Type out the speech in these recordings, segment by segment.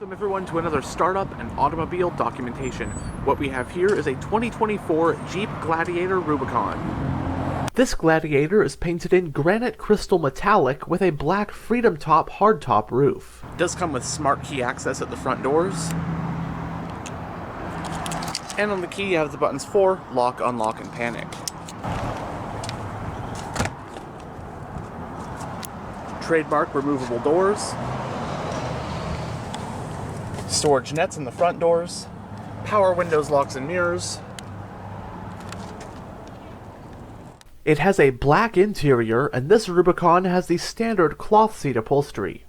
Welcome everyone to another startup and automobile documentation. What we have here is a 2024 Jeep Gladiator Rubicon. This Gladiator is painted in granite crystal metallic with a black Freedom Top hardtop roof. It does come with smart key access at the front doors. And on the key you have the buttons for lock, unlock, and panic. Trademark removable doors. Storage nets in the front doors, power windows, locks, and mirrors. It has a black interior, and this Rubicon has the standard cloth seat upholstery.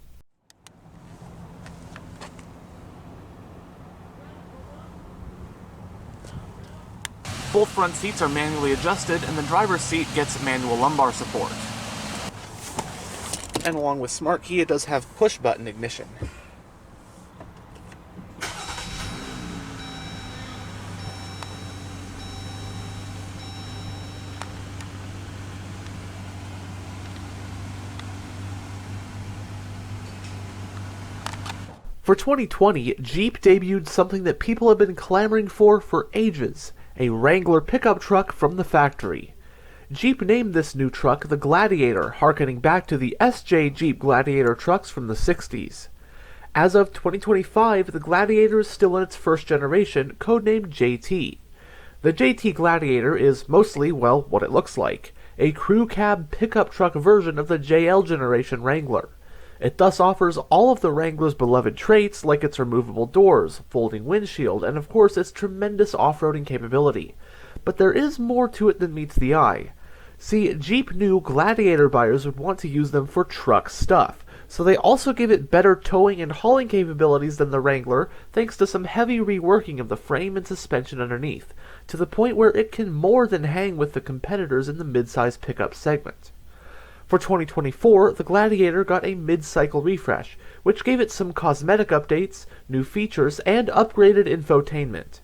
Both front seats are manually adjusted, and the driver's seat gets manual lumbar support. And along with Smart Key, it does have push-button ignition. For 2020, Jeep debuted something that people have been clamoring for ages, a Wrangler pickup truck from the factory. Jeep named this new truck the Gladiator, harkening back to the SJ Jeep Gladiator trucks from the 60s. As of 2025, the Gladiator is still in its first generation, codenamed JT. The JT Gladiator is mostly, well, what it looks like, a crew cab pickup truck version of the JL generation Wrangler. It thus offers all of the Wrangler's beloved traits like its removable doors, folding windshield, and of course its tremendous off-roading capability. But there is more to it than meets the eye. See, Jeep knew Gladiator buyers would want to use them for truck stuff, so they also gave it better towing and hauling capabilities than the Wrangler thanks to some heavy reworking of the frame and suspension underneath, to the point where it can more than hang with the competitors in the mid-size pickup segment. For 2024, the Gladiator got a mid-cycle refresh, which gave it some cosmetic updates, new features, and upgraded infotainment.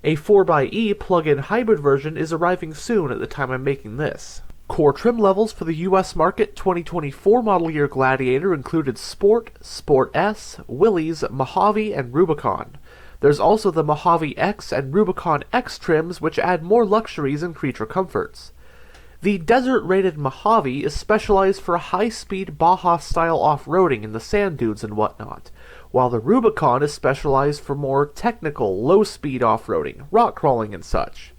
A 4xe plug-in hybrid version is arriving soon at the time I'm making this. Core trim levels for the US market 2024 model year Gladiator included Sport, Sport S, Willys, Mojave, and Rubicon. There's also the Mojave X and Rubicon X trims, which add more luxuries and creature comforts. The desert-rated Mojave is specialized for high-speed Baja-style off-roading in the sand dunes and whatnot, while the Rubicon is specialized for more technical, low-speed off-roading, rock crawling and such.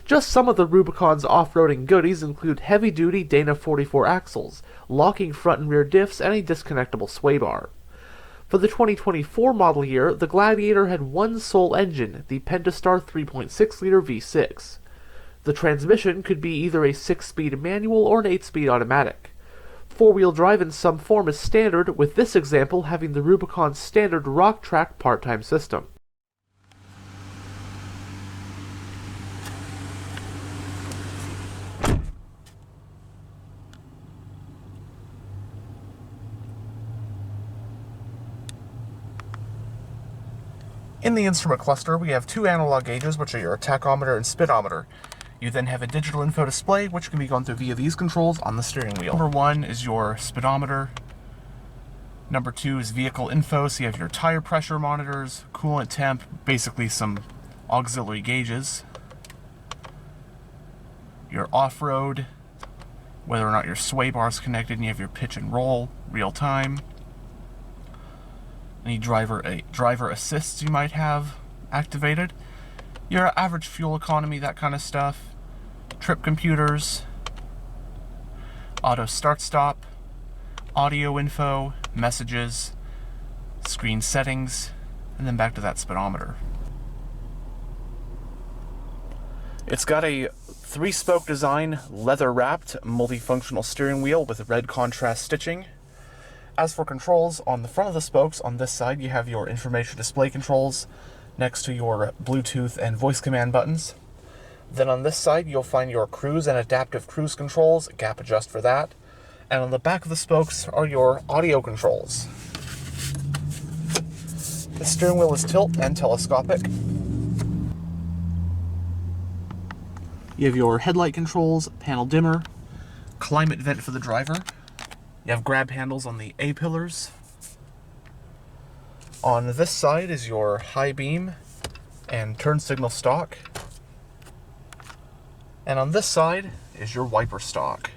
Just some of the Rubicon's off-roading goodies include heavy-duty Dana 44 axles, locking front and rear diffs, and a disconnectable sway bar. For the 2024 model year, the Gladiator had one sole engine, the Pentastar 3.6-liter V6. The transmission could be either a 6-speed manual or an 8-speed automatic. Four-wheel drive in some form is standard, with this example having the Rubicon's standard Rock-Trac part-time system. In the instrument cluster, we have two analog gauges, which are your tachometer and speedometer. You then have a digital info display, which can be gone through via these controls on the steering wheel. Number 1 is your speedometer. Number 2 is vehicle info, so you have your tire pressure monitors, coolant temp, basically some auxiliary gauges. Your off-road, whether or not your sway bar is connected, and you have your pitch and roll, real time. Any driver assists you might have activated. Your average fuel economy, that kind of stuff. Trip computers, auto start-stop, audio info, messages, screen settings, and then back to that speedometer. It's got a 3-spoke design, leather-wrapped, multifunctional steering wheel with red contrast stitching. As for controls, on the front of the spokes, on this side, you have your information display controls next to your Bluetooth and voice command buttons. Then on this side, you'll find your cruise and adaptive cruise controls, gap adjust for that. And on the back of the spokes are your audio controls. The steering wheel is tilt and telescopic. You have your headlight controls, panel dimmer, climate vent for the driver. You have grab handles on the A-pillars. On this side is your high beam and turn signal stalk. And on this side is your wiper stalk.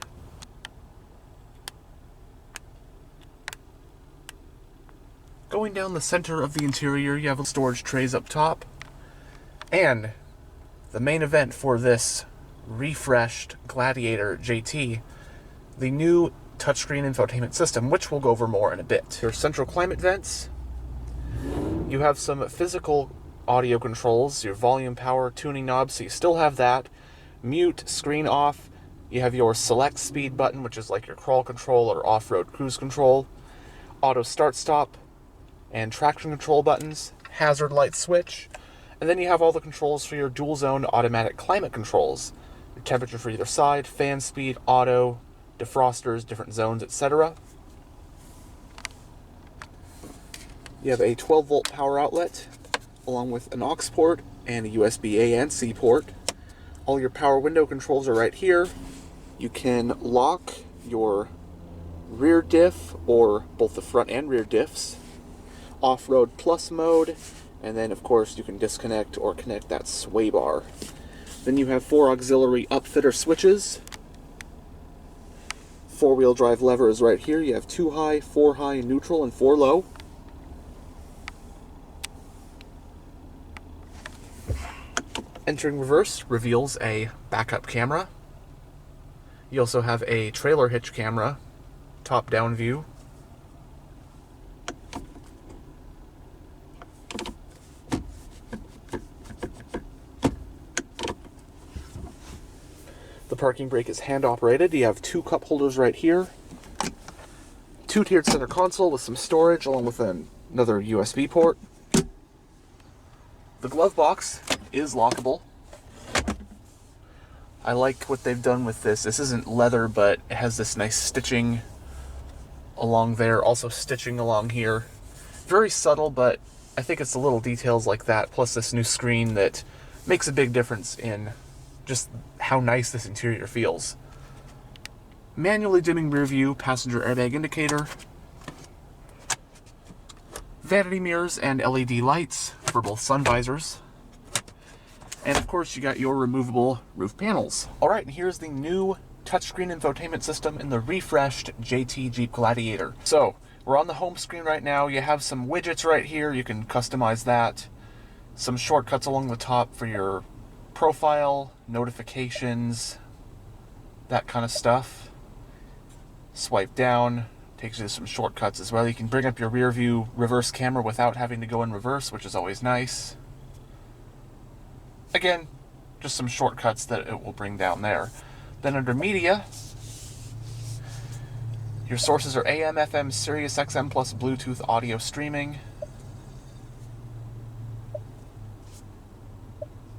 Going down the center of the interior, you have storage trays up top. And the main event for this refreshed Gladiator JT, the new touchscreen infotainment system, which we'll go over more in a bit. Your central climate vents. You have some physical audio controls, your volume, power, tuning knobs, so you still have that. Mute, screen off. You have your select speed button, which is like your crawl control or off-road cruise control. Auto start stop and traction control buttons, hazard light switch, and then you have all the controls for your dual zone automatic climate controls. Your temperature for either side, fan speed, auto, defrosters, different zones, etc. You have a 12 volt power outlet along with an aux port and a USB A and C port. All your power window controls are right here. You can lock your rear diff or both the front and rear diffs, off-road plus mode, and then of course you can disconnect or connect that sway bar. Then you have 4 auxiliary upfitter switches. 4-wheel drive lever is right here. You have 2 high, 4 high, neutral, and 4 low. Entering reverse reveals a backup camera. You also have a trailer hitch camera, top-down view. The parking brake is hand-operated. You have 2 cup holders right here. 2-tiered center console with some storage along with another USB port. The glove box is lockable. I like what they've done with this. This isn't leather, but it has this nice stitching along there, also stitching along here. Very subtle, but I think it's the little details like that, plus this new screen that makes a big difference in just how nice this interior feels. Manually dimming rear view, passenger airbag indicator, vanity mirrors and LED lights for both sun visors. And of course you got your removable roof panels. Alright, and here's the new touchscreen infotainment system in the refreshed JT Jeep Gladiator. So, we're on the home screen right now. You have some widgets right here. You can customize that. Some shortcuts along the top for your profile, notifications, that kind of stuff. Swipe down, takes you to some shortcuts as well. You can bring up your rear view reverse camera without having to go in reverse, which is always nice. Again, just some shortcuts that it will bring down there. Then under media, your sources are AM, FM, Sirius XM plus Bluetooth audio streaming.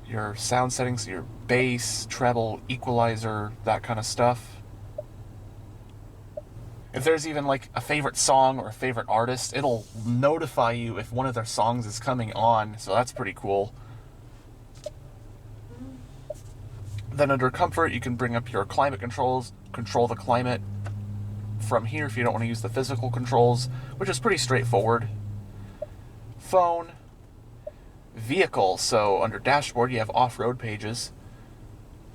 Your sound settings, your bass, treble, equalizer, that kind of stuff. If there's even like a favorite song or a favorite artist, it'll notify you if one of their songs is coming on, so that's pretty cool. Then under comfort, you can bring up your climate controls, control the climate from here if you don't want to use the physical controls, which is pretty straightforward. Phone, vehicle, so under dashboard you have off-road pages.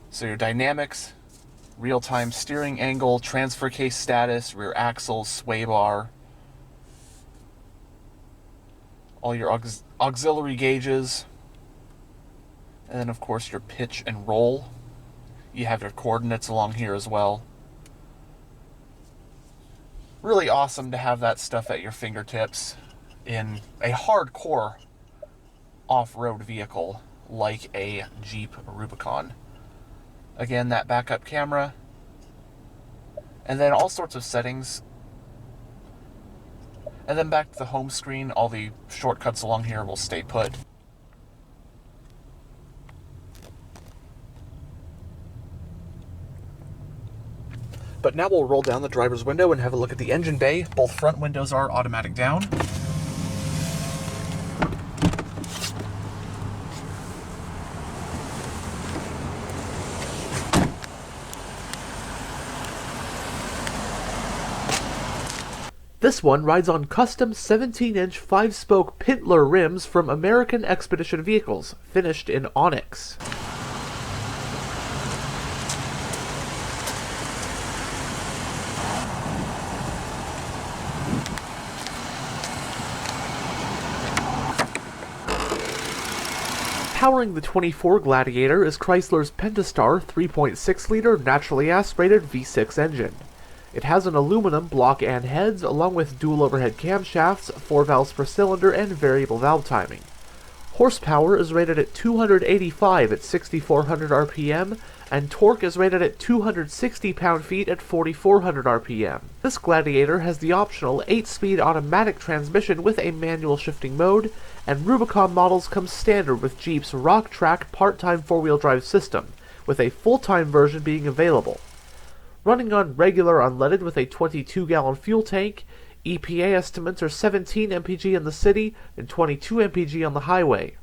So your dynamics, real-time steering angle, transfer case status, rear axle, sway bar, all your auxiliary gauges, and then of course your pitch and roll. You have your coordinates along here as well. Really awesome to have that stuff at your fingertips in a hardcore off-road vehicle like a Jeep Rubicon. Again, that backup camera, and then all sorts of settings. And then back to the home screen, all the shortcuts along here will stay put. But now we'll roll down the driver's window and have a look at the engine bay. Both front windows are automatic down. This one rides on custom 17-inch 5-spoke Pintler rims from American Expedition Vehicles, finished in onyx. Powering the 24 Gladiator is Chrysler's Pentastar 3.6-liter naturally aspirated V6 engine. It has an aluminum block and heads, along with dual overhead camshafts, 4 valves per cylinder, and variable valve timing. Horsepower is rated at 285 at 6,400 RPM, and torque is rated at 260 pound-feet at 4,400 RPM. This Gladiator has the optional 8-speed automatic transmission with a manual shifting mode, and Rubicon models come standard with Jeep's Rock-Trac part-time 4-wheel drive system, with a full-time version being available. Running on regular unleaded with a 22-gallon fuel tank, EPA estimates are 17 mpg in the city and 22 mpg on the highway.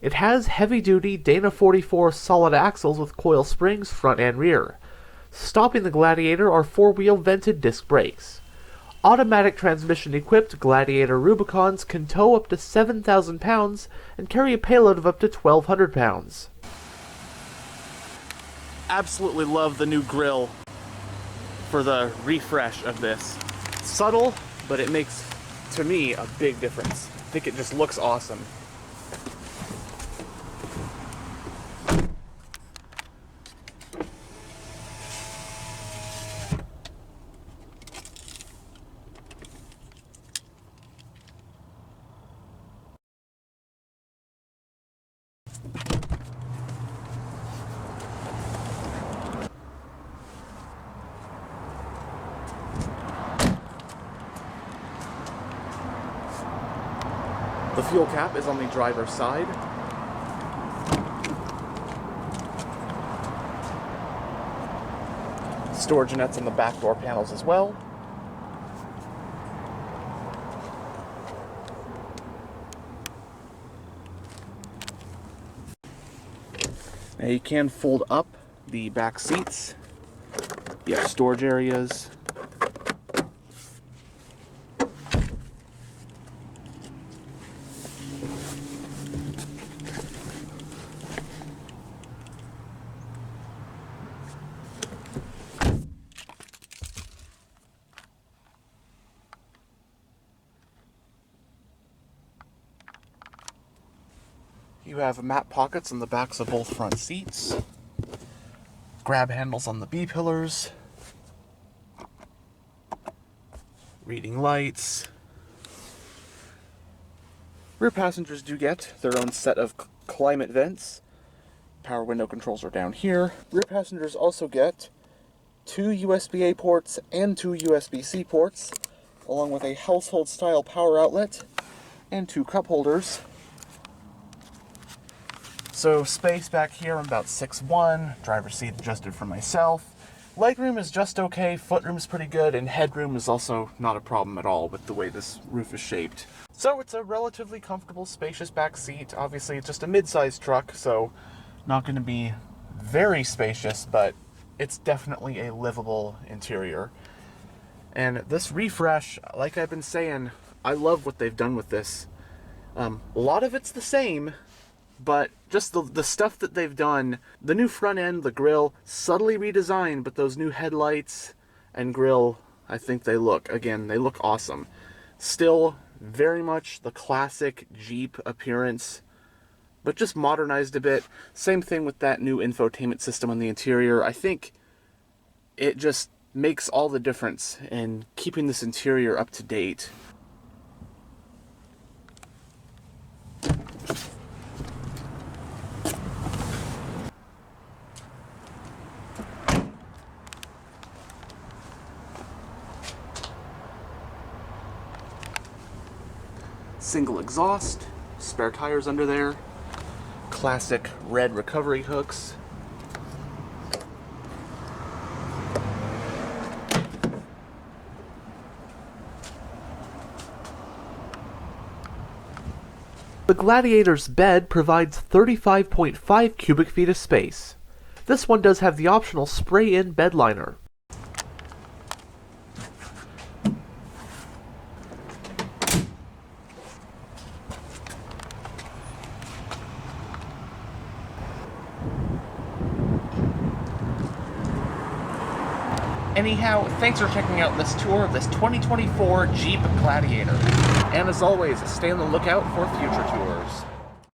It has heavy-duty Dana 44 solid axles with coil springs front and rear. Stopping the Gladiator are 4-wheel vented disc brakes. Automatic transmission-equipped Gladiator Rubicons can tow up to 7,000 pounds and carry a payload of up to 1,200 pounds. Absolutely love the new grille for the refresh of this. Subtle, but it makes, to me, a big difference. I think it just looks awesome. The fuel cap is on the driver's side. Storage nets on the back door panels as well. Now you can fold up the back seats. You have storage areas. You have map pockets on the backs of both front seats, grab handles on the B-pillars, reading lights. Rear passengers do get their own set of climate vents. Power window controls are down here. Rear passengers also get 2 USB-A ports and 2 USB-C ports, along with a household-style power outlet and 2 cup holders. So space back here, I'm about 6'1", driver's seat adjusted for myself. Legroom is just okay, footroom's pretty good, and headroom is also not a problem at all with the way this roof is shaped. So it's a relatively comfortable, spacious back seat. Obviously it's just a mid-sized truck, so not going to be very spacious, but it's definitely a livable interior. And this refresh, like I've been saying, I love what they've done with this. A lot of it's the same, but just the stuff that they've done, the new front end, the grille, subtly redesigned, but those new headlights and grille, I think they look awesome. Still very much the classic Jeep appearance, but just modernized a bit. Same thing with that new infotainment system on the interior. I think it just makes all the difference in keeping this interior up to date. Single exhaust, spare tires under there, classic red recovery hooks. The Gladiator's bed provides 35.5 cubic feet of space. This one does have the optional spray-in bed liner. Anyhow, thanks for checking out this tour of this 2024 Jeep Gladiator. And as always, stay on the lookout for future tours.